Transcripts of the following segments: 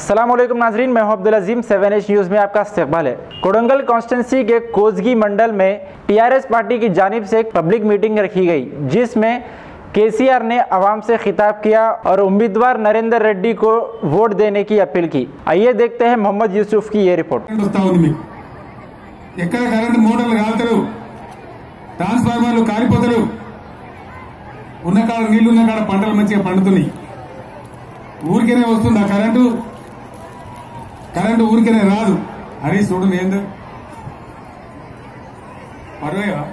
अस्सलाम वालेकुम नाजरीन, मैं हूं अब्दुल अजीम। 7H न्यूज़ में आपका इस्तकबाल है। कोडंगल कॉन्स्टिट्यूंसी के कोसगी मंडल में टीआरएस पार्टी की जानिब से एक पब्लिक मीटिंग रखी गई, जिसमें केसीआर ने आवाम से खिताब किया और उम्मीदवार नरेंद्र रेड्डी को वोट देने की अपील की। आइए देखते हैं मोहम्मद यूसुफ की ये रिपोर्ट। ట్రాన్స్ఫార్మర్లు కాలిపోతారు, ఉన్న కాడ నీళ్లు ఉన్న కాడ పంటలు మంచిగా పండుతున్నాయి. ఊరికేనే వస్తుంది ఆ కరెంటు ఊరికేనే రాదు. హరి చూడు ఏందో పర్వేవా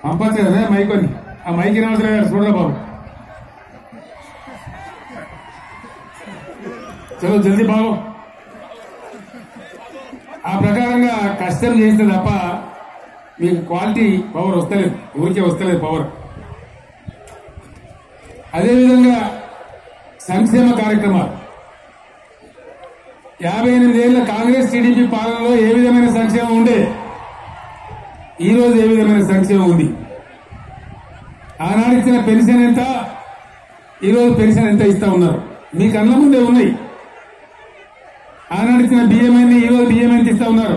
పంపచ్చు కదా మైకొని. ఆ మైకి రావట్లేదు చూడరా బాబు. చలో జల్దీ బాబు. ఆ ప్రకారంగా కష్టం చేస్తే తప్ప మీకు క్వాలిటీ పవర్ వస్తలేదు, ఊరికే వస్తలేదు పవర్. అదేవిధంగా సంక్షేమ కార్యక్రమాలు 58 ఏళ్ల కాంగ్రెస్ టీడీపీ పాలనలో ఏ విధమైన సంక్షేమం ఉండే, ఈ రోజు ఏ విధమైన సంక్షేమం ఉంది? ఆనాడు ఇచ్చిన పెన్షన్ ఎంత, ఈ రోజు పెన్షన్ ఎంత ఇస్తా ఉన్నారు? మీ కళ్ళ ముందే ఉన్నాయి. ఆనాడు ఇచ్చిన బియ్యం అన్ని ఈ రోజు బియ్యం ఎంత ఇస్తా ఉన్నారు?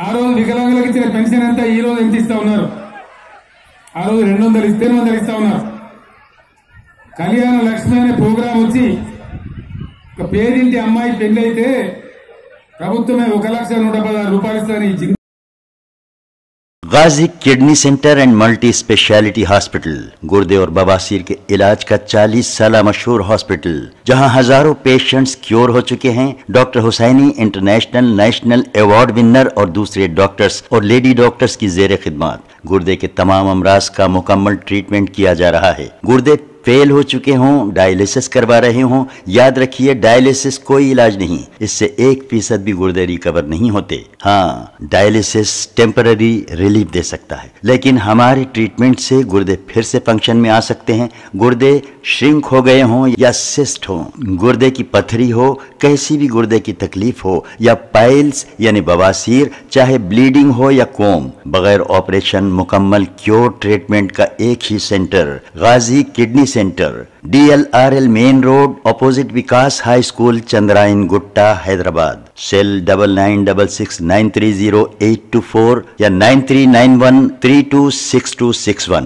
ఆ రోజు వికలాంగులకు ఇచ్చిన పెన్షన్ ఎంత, ఈ రోజు ఎంత ఇస్తా ఉన్నారు? ఆ రోజు 200 ఇస్తే 200 ఇస్తా ఉన్నారు. కళ్యాణ లక్ష్మి అనే ప్రోగ్రాం వచ్చి ఒక పేరింటి అమ్మాయి పెళ్లి అయితే ప్రభుత్వమే 1,116,000 రూపాయలు ఇస్తుందని Ghazi kidney centre and multi speciality hospital, गुर्दे और बवासीर के इलाज का 40 साल मशहूर हॉस्पिटल, जहां हजारों पेशेंट्स क्योर हो चुके हैं। Doctor Husaini international national award winner और दूसरे डॉक्टर्स और लेडी डॉक्टर्स की जेर खिदमत गुर्दे के तमाम अमराज का मुकम्मल ट्रीटमेंट किया जा रहा है। गुर्दे फेल हो चुके हों, डायलिसिस करवा रहे हों, याद रखिए डायलिसिस कोई इलाज नहीं, इससे 1% भी गुर्दे रिकवर नहीं होते। हाँ, डायलिसिस टेम्पररी रिलीफ दे सकता है, लेकिन हमारे ट्रीटमेंट से गुर्दे फिर से फंक्शन में आ सकते हैं। गुर्दे श्रिंक हो गए हों या सिस्ट हो, गुर्दे की पथरी हो, कैसी भी गुर्दे की तकलीफ हो, या पाइल्स यानी बवासीर, चाहे ब्लीडिंग हो या कोम, बगैर ऑपरेशन मुकम्मल क्योर ट्रीटमेंट का एक ही centre, Ghazi kidney centre, DLRL main road, opposite Vikas high school, Chandrayangutta, Hyderabad. Cell 9966930824 या 9391326261।